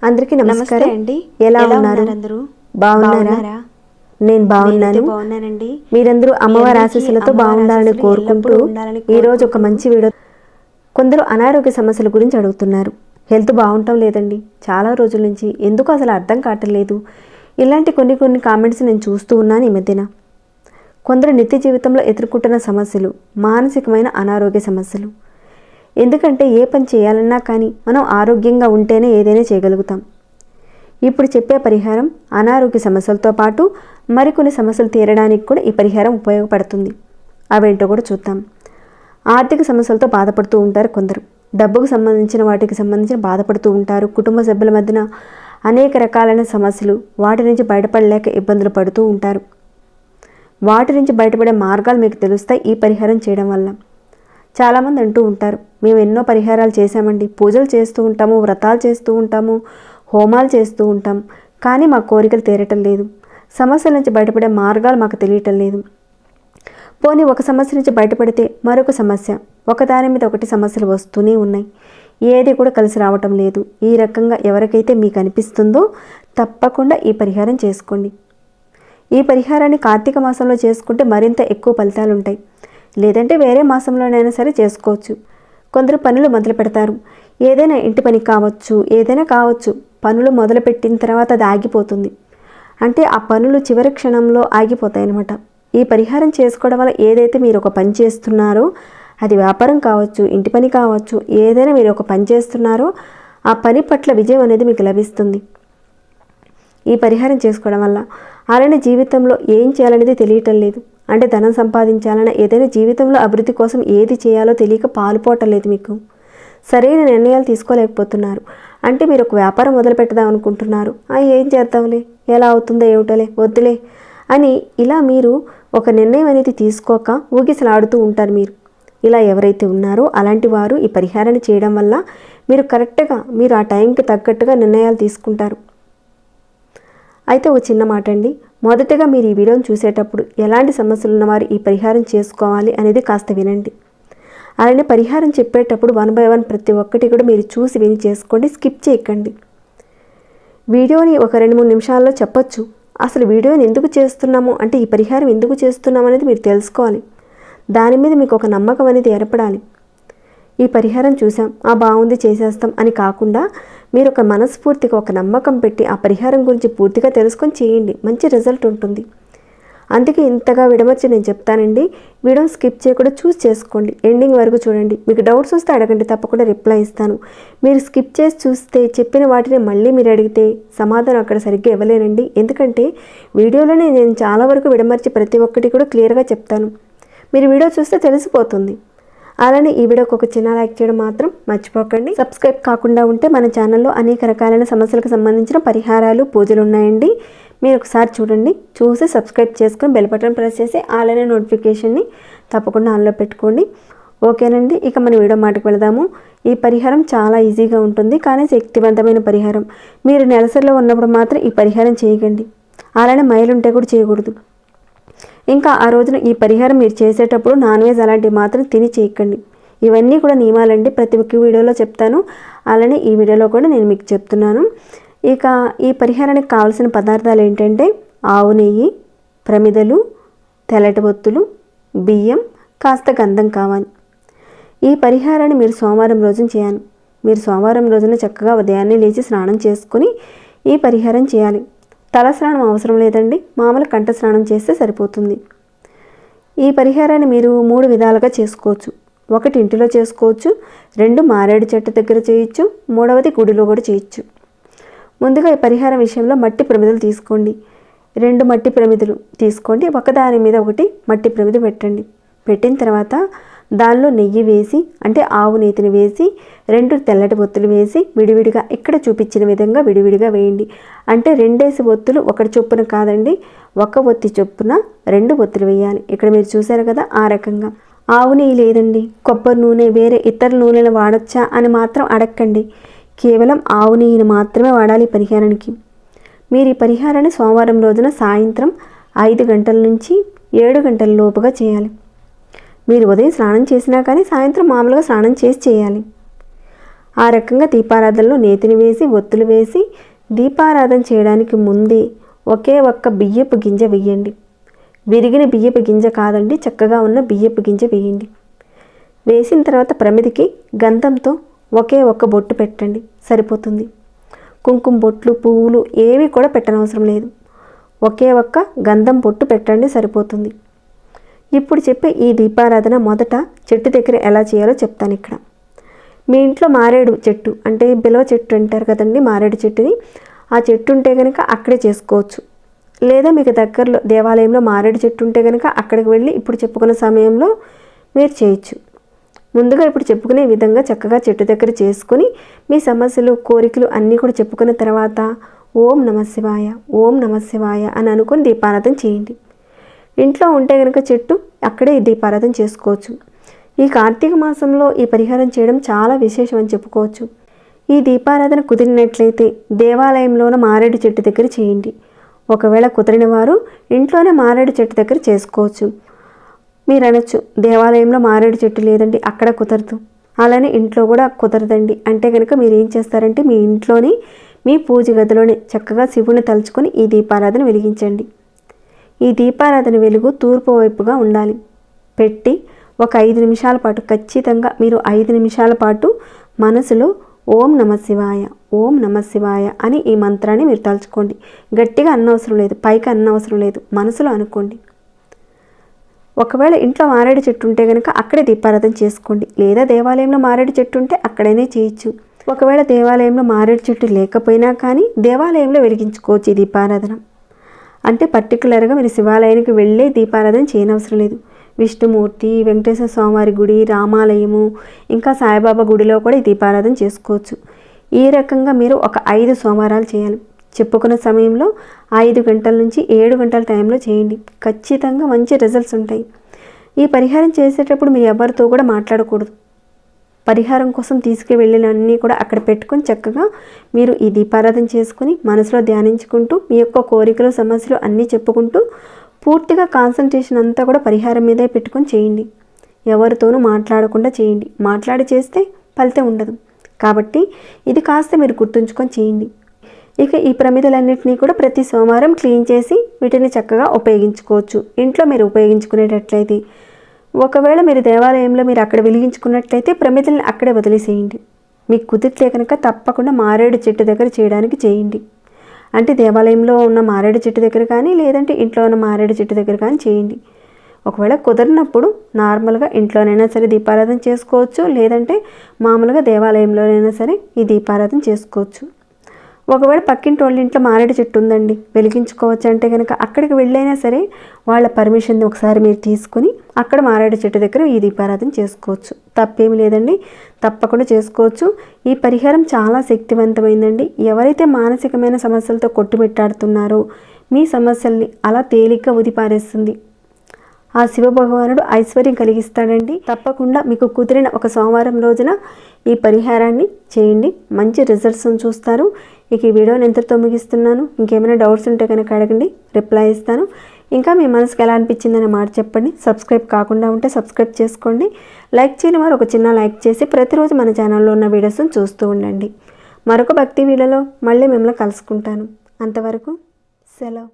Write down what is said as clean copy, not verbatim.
అందరికీ నమస్కారం అండి. ఎలా ఉన్నారు అందరూ? బాగున్నారా? నేను బాగున్నానండి. మీరందరూ అమ్మవారి ఆశీస్సులతో బాగుండాలని కోరుకుంటూ ఈరోజు ఒక మంచి వీడియో. కొందరు అనారోగ్య సమస్యల గురించి అడుగుతున్నారు. హెల్త్ బాగుంటం లేదండి, చాలా రోజుల నుంచి, ఎందుకు అసలు అర్థం కావట్లేదు, ఇలాంటి కొన్ని కామెంట్స్ నేను చూస్తూ ఉన్నాను ఈ మధ్యన. కొందరు నిత్య జీవితంలో ఎదుర్కొంటున్న సమస్యలు మానసికమైన అనారోగ్య సమస్యలు. ఎందుకంటే ఏ పని చేయాలన్నా కానీ మనం ఆరోగ్యంగా ఉంటేనే ఏదైనా చేయగలుగుతాం. ఇప్పుడు చెప్పే పరిహారం అనారోగ్య సమస్యలతో పాటు మరికొన్ని సమస్యలు తీరడానికి కూడా ఈ పరిహారం ఉపయోగపడుతుంది. అవేంటో కూడా చూద్దాం. ఆర్థిక సమస్యలతో బాధపడుతూ ఉంటారు కొందరు. డబ్బుకు సంబంధించిన వాటికి సంబంధించిన బాధపడుతూ ఉంటారు. కుటుంబ సభ్యుల మధ్యన అనేక రకాలైన సమస్యలు, వాటి నుంచి బయటపడలేక ఇబ్బందులు పడుతూ ఉంటారు. వాటి నుంచి బయటపడే మార్గాలు మీకు తెలుస్తాయి ఈ పరిహారం చేయడం వల్ల. చాలామంది అంటూ ఉంటారు, మేము ఎన్నో పరిహారాలు చేశామండి, పూజలు చేస్తూ ఉంటాము, వ్రతాలు చేస్తూ ఉంటాము, హోమాలు చేస్తూ ఉంటాం, కానీ మా కోరికలు తీరటం లేదు, సమస్యల నుంచి బయటపడే మార్గాలు మాకు తెలియటం లేదు. పోనీ ఒక సమస్య నుంచి బయటపడితే మరొక సమస్య, ఒకదాని మీద ఒకటి సమస్యలు వస్తూనే ఉన్నాయి, ఏది కూడా కలిసి రావటం లేదు. ఈ రకంగా ఎవరికైతే మీకు అనిపిస్తుందో తప్పకుండా ఈ పరిహారం చేసుకోండి. ఈ పరిహారాన్ని కార్తీక మాసంలో చేసుకుంటే మరింత ఎక్కువ ఫలితాలు ఉంటాయి. లేదంటే వేరే మాసంలోనైనా సరే చేసుకోవచ్చు. కొందరు పనులు మొదలు పెడతారు, ఏదైనా ఇంటి పని కావచ్చు, ఏదైనా కావచ్చు, పనులు మొదలుపెట్టిన తర్వాత అది ఆగిపోతుంది. అంటే ఆ పనులు చివరి క్షణంలో ఆగిపోతాయి అన్నమాట. ఈ పరిహారం చేసుకోవడం వల్ల ఏదైతే మీరు ఒక పని చేస్తున్నారో, అది వ్యాపారం కావచ్చు, ఇంటి పని కావచ్చు, ఏదైనా మీరు ఒక పని చేస్తున్నారో ఆ పని పట్ల విజయం అనేది మీకు లభిస్తుంది ఈ పరిహారం చేసుకోవడం వల్ల. అలానే జీవితంలో ఏం చేయాలనేది తెలియటం లేదు, అంటే ధనం సంపాదించాలన్నా, ఏదైనా జీవితంలో అభివృద్ధి కోసం ఏది చేయాలో తెలియక పాలుపోవటం లేదు, మీకు సరైన నిర్ణయాలు తీసుకోలేకపోతున్నారు. అంటే మీరు ఒక వ్యాపారం మొదలు పెట్టదాం అనుకుంటున్నారు, ఏం చేద్దాంలే, ఎలా అవుతుందో ఏమిటోలే, వద్దులే అని ఇలా మీరు ఒక నిర్ణయం అనేది తీసుకోక ఊగిసలాడుతూ ఉంటారు. మీరు ఇలా ఎవరైతే ఉన్నారో అలాంటి వారు ఈ పరిహారాన్ని చేయడం వల్ల మీరు కరెక్ట్గా మీరు ఆ టైంకి తగ్గట్టుగా నిర్ణయాలు తీసుకుంటారు. అయితే ఒక చిన్న మాట అండి, మొదటగా మీరు ఈ వీడియోని చూసేటప్పుడు ఎలాంటి సమస్యలు ఉన్నవారు ఈ పరిహారం చేసుకోవాలి అనేది కాస్త వినండి. అలానే పరిహారం చెప్పేటప్పుడు 1 by 1 ప్రతి ఒక్కటి కూడా మీరు చూసి విని చేసుకోండి, స్కిప్ చేయకండి. వీడియోని ఒక 2-3 నిమిషాల్లో చెప్పొచ్చు. అసలు వీడియోని ఎందుకు చేస్తున్నాము, అంటే ఈ పరిహారం ఎందుకు చేస్తున్నాము అనేది మీరు తెలుసుకోవాలి. దాని మీద మీకు ఒక నమ్మకం అనేది ఏర్పడాలి. ఈ పరిహారం చూసాం, బాగుంది చేసేస్తాం అని కాకుండా మీరు ఒక మనస్ఫూర్తిగా ఒక నమ్మకం పెట్టి ఆ పరిహారం గురించి పూర్తిగా తెలుసుకొని చేయండి, మంచి రిజల్ట్ ఉంటుంది. అందుకే ఇంతగా విడమర్చి నేను చెప్తానండి. వీడియోని స్కిప్ చేయకుండా చూసి చేసుకోండి, ఎండింగ్ వరకు చూడండి. మీకు డౌట్స్ వస్తే అడగండి, తప్పకుండా రిప్లై ఇస్తాను. మీరు స్కిప్ చేసి చూస్తే చెప్పిన వాటిని మళ్ళీ మీరు అడిగితే సమాధానం అక్కడ సరిగ్గా ఇవ్వలేనండి. ఎందుకంటే వీడియోలోనే నేను చాలా వరకు విడమర్చి ప్రతి ఒక్కటి కూడా క్లియర్గా చెప్తాను. మీరు వీడియో చూస్తే తెలిసిపోతుంది. అలానే ఈ వీడియోకి ఒక చిన్న లైక్ చేయడం మాత్రం మర్చిపోకండి. సబ్స్క్రైబ్ కాకుండా ఉంటే మన ఛానల్లో అనేక రకాలైన సమస్యలకు సంబంధించిన పరిహారాలు, పూజలు ఉన్నాయండి. మీరు ఒకసారి చూడండి, చూసి సబ్స్క్రైబ్ చేసుకొని బెల్ బటన్ ప్రెస్ చేసి ఆల్ అనే నోటిఫికేషన్ని తప్పకుండా ఆన్లో పెట్టుకోండి. ఓకేనండి, ఇక మన వీడియో మాటకు వెళదాము. ఈ పరిహారం చాలా ఈజీగా ఉంటుంది, కానీ శక్తివంతమైన పరిహారం. మీరు నెలసరిలో ఉన్నప్పుడు మాత్రం ఈ పరిహారం చేయకండి. అలానే మైలుంటే కూడా చేయకూడదు. ఇంకా ఆ రోజున ఈ పరిహారం మీరు చేసేటప్పుడు నాన్ వెజ్ అలాంటివి మాత్రం తిని చేయకండి. ఇవన్నీ కూడా నియమాలండి, ప్రతి ఒక్క వీడియోలో చెప్తాను. అలానే ఈ వీడియోలో కూడా నేను మీకు చెప్తున్నాను. ఇక ఈ పరిహారానికి కావాల్సిన పదార్థాలు ఏంటంటే ఆవు నెయ్యి, ప్రమిదలు, తెల్లటి ఒత్తులు, బియ్యం, కాస్త గంధం కావాలి. ఈ పరిహారాన్ని మీరు సోమవారం రోజున చేయాలి. మీరు సోమవారం రోజున చక్కగా ఉదయాన్నే లేచి స్నానం చేసుకుని ఈ పరిహారం చేయాలి. తల స్నానం అవసరం లేదండి, మామూలు కంఠ స్నానం చేస్తే సరిపోతుంది. ఈ పరిహారాన్ని మీరు 3 విధాలుగా చేసుకోవచ్చు. 1 ఇంటిలో చేసుకోవచ్చు, 2 మారేడు చెట్టు దగ్గర చేయొచ్చు, 3వది గుడిలో కూడా చేయొచ్చు. ముందుగా ఈ పరిహారం విషయంలో మట్టి ప్రమిదలు తీసుకోండి. 2 మట్టి ప్రమిదలు తీసుకోండి, ఒకదాని మీద ఒకటి మట్టి ప్రమిద పెట్టండి. పెట్టిన తర్వాత దానిలో నెయ్యి వేసి, అంటే ఆవు నేతిని వేసి, 2 తెల్లటి ఒత్తులు వేసి విడివిడిగా ఇక్కడ చూపించిన విధంగా విడివిడిగా వేయండి. అంటే 2 ఒత్తులు ఒకటి చొప్పున కాదండి, ఒక ఒత్తి చొప్పున 2 ఒత్తులు వేయాలి. ఇక్కడ మీరు చూసారు కదా, ఆ రకంగా. ఆవు నెయ్యి లేదండి, కొబ్బరి నూనె, వేరే ఇతర నూనెలు వాడొచ్చా అని మాత్రం అడగండి. కేవలం ఆవు నెయ్యిని మాత్రమే వాడాలి పరిహారానికి. మీరు ఈ పరిహారాన్ని సోమవారం రోజున సాయంత్రం 5 గంటల నుంచి 7 గంటల లోపుగా చేయాలి. మీరు ఉదయం స్నానం చేసినా కానీ సాయంత్రం మామూలుగా స్నానం చేసి చేయాలి. ఆ రకంగా దీపారాధనలో నేతిని వేసి ఒత్తులు వేసి దీపారాధన చేయడానికి ముందే ఒకే ఒక్క బియ్యపు గింజ వేయండి. విరిగిన బియ్యపు గింజ కాదండి, చక్కగా ఉన్న బియ్యపు గింజ వేయండి. వేసిన తర్వాత ప్రమిదికి గంధంతో ఒకే ఒక్క బొట్టు పెట్టండి, సరిపోతుంది. కుంకుమ బొట్లు, పువ్వులు ఏవి కూడా పెట్టనవసరం లేదు. ఒకే ఒక్క గంధం బొట్టు పెట్టండి, సరిపోతుంది. ఇప్పుడు చెప్పే ఈ దీపారాధన మొదట చెట్టు దగ్గర ఎలా చేయాలో చెప్తాను. ఇక్కడ మీ ఇంట్లో మారేడు చెట్టు అంటే బిలవ చెట్టు అంటారు కదండి, మారేడు చెట్టుని, ఆ చెట్టు ఉంటే కనుక అక్కడే చేసుకోవచ్చు. లేదా మీకు దగ్గరలో దేవాలయంలో మారేడు చెట్టు ఉంటే కనుక అక్కడికి వెళ్ళి ఇప్పుడు చెప్పుకున్న సమయంలో మీరు చేయొచ్చు. ముందుగా ఇప్పుడు చెప్పుకునే విధంగా చక్కగా చెట్టు దగ్గర చేసుకొని మీ సమస్యలు, కోరికలు అన్నీ కూడా చెప్పుకున్న తర్వాత ఓం నమః శివాయ, ఓం నమః శివాయ అని అనుకొని దీపారాధన చేయండి. ఇంట్లో ఉంటే కనుక చెట్టు అక్కడే దీపారాధన చేసుకోవచ్చు. ఈ కార్తీక మాసంలో ఈ పరిహారం చేయడం చాలా విశేషం అని చెప్పుకోవచ్చు. ఈ దీపారాధన కుదిరినట్లయితే దేవాలయంలోన మారేడు చెట్టు దగ్గర చేయండి. ఒకవేళ కుదిరిన వారు ఇంట్లోనే మారేడు చెట్టు దగ్గర చేసుకోవచ్చు. మీరు అనొచ్చు, దేవాలయంలో మారేడు చెట్టు లేదండి, అక్కడ కుదరదు, అలానే ఇంట్లో కూడా కుదరదండి అంటే కనుక మీరు ఏం చేస్తారంటే మీ ఇంట్లోనే మీ పూజ గదిలోనే చక్కగా శివుని తలుచుకొని ఈ దీపారాధన వెలిగించండి. ఈ దీపారాధన వెలుగు తూర్పు వైపుగా ఉండాలి. పెట్టి ఒక 5 నిమిషాల పాటు ఖచ్చితంగా మీరు 5 నిమిషాల పాటు మనసులో ఓం నమః శివాయ, ఓం నమః శివాయ అని ఈ మంత్రాన్ని మీరు తలుచుకోండి. గట్టిగా అన్నవసరం లేదు, పైకి అన్నవసరం లేదు, మనసులో అనుకోండి. ఒకవేళ ఇంట్లో మారేడు చెట్టు ఉంటే కనుక అక్కడే దీపారాధన చేసుకోండి. లేదా దేవాలయంలో మారేడు చెట్టు ఉంటే అక్కడనే చేయొచ్చు. ఒకవేళ దేవాలయంలో మారేడు చెట్టు లేకపోయినా కానీ దేవాలయంలో వెలిగించుకోవచ్చు ఈ దీపారాధన. అంటే పర్టికులర్గా మీరు శివాలయానికి వెళ్ళే దీపారాధన చేయనవసరం లేదు. విష్ణుమూర్తి, వెంకటేశ్వర స్వామివారి గుడి, రామాలయము, ఇంకా సాయిబాబా గుడిలో కూడా ఈ దీపారాధన చేసుకోవచ్చు. ఈ రకంగా మీరు ఒక 5 సోమవారాలు చేయాలి. చెప్పుకున్న సమయంలో 5 గంటల నుంచి 7 గంటల టైంలో చేయండి. ఖచ్చితంగా మంచి రిజల్ట్స్ ఉంటాయి. ఈ పరిహారం చేసేటప్పుడు మీరు ఎవరితో కూడా మాట్లాడకూడదు. పరిహారం కోసం తీసుకువెళ్ళినన్నీ కూడా అక్కడ పెట్టుకొని చక్కగా మీరు ఈ దీపారాధన చేసుకుని మనసులో ధ్యానించుకుంటూ మీ యొక్క కోరికలు, సమస్యలు అన్నీ చెప్పుకుంటూ పూర్తిగా కాన్సన్ట్రేషన్ అంతా కూడా పరిహారం మీదే పెట్టుకొని చేయండి. ఎవరితోనూ మాట్లాడకుండా చేయండి. మాట్లాడి చేస్తే ఫలితం ఉండదు. కాబట్టి ఇది కాస్త మీరు గుర్తుంచుకొని చేయండి. ఇక ఈ ప్రమిదలన్నింటినీ కూడా ప్రతి సోమవారం క్లీన్ చేసి వీటిని చక్కగా ఉపయోగించుకోవచ్చు. ఇంట్లో మీరు ఉపయోగించుకునేటట్లయితే, ఒకవేళ మీరు దేవాలయంలో మీరు అక్కడ వెలిగించుకున్నట్లయితే ప్రమిదల్ని అక్కడే వదిలేసేయండి. మీకు కుదిరితే కనుక తప్పకుండా మారేడు చెట్టు దగ్గర చేయడానికి చేయండి. అంటే దేవాలయంలో ఉన్న మారేడు చెట్టు దగ్గర కానీ లేదంటే ఇంట్లో ఉన్న మారేడు చెట్టు దగ్గర కానీ చేయండి. ఒకవేళ కుదరినప్పుడు నార్మల్గా ఇంట్లోనైనా సరే దీపారాధన చేసుకోవచ్చు. లేదంటే మామూలుగా దేవాలయంలోనైనా సరే ఈ దీపారాధన చేసుకోవచ్చు. ఒకవేళ పక్కింటి వాళ్ళ ఇంట్లో మారేడు చెట్టు ఉందండి, వెలిగించుకోవచ్చు అంటే కనుక అక్కడికి వెళ్ళైనా సరే వాళ్ళ పర్మిషన్ ఒకసారి మీరు తీసుకుని అక్కడ మారేడు చెట్టు దగ్గర ఈ దీపారాధన చేసుకోవచ్చు. తప్పేమి లేదండి, తప్పకుండా చేసుకోవచ్చు. ఈ పరిహారం చాలా శక్తివంతమైందండి. ఎవరైతే మానసికమైన సమస్యలతో కొట్టుమిట్టాడుతున్నారో మీ సమస్యల్ని అలా తేలిగ్గా ఉదిపారేస్తుంది. ఆ శివభగవానుడు ఐశ్వర్యం కలిగిస్తాడండి. తప్పకుండా మీకు కుదిరిన ఒక సోమవారం రోజున ఈ పరిహారాన్ని చేయండి, మంచి రిజల్ట్స్ని చూస్తారు. ఇక ఈ వీడియోని ఎంతటితో ముగిస్తున్నాను. ఇంకేమైనా డౌట్స్ ఉంటే కనుక అడగండి, రిప్లై ఇస్తాను. ఇంకా మీ మనసుకి ఎలా అనిపించిందనే మాట చెప్పండి. సబ్స్క్రైబ్ కాకుండా ఉంటే సబ్స్క్రైబ్ చేసుకోండి. లైక్ చేయని వారు ఒక చిన్న లైక్ చేసి ప్రతిరోజు మన ఛానల్లో ఉన్న వీడియోస్ని చూస్తూ ఉండండి. మరొక భక్తి వీడియోలో మళ్ళీ మిమ్మల్ని కలుసుకుంటాను. అంతవరకు సెలవు.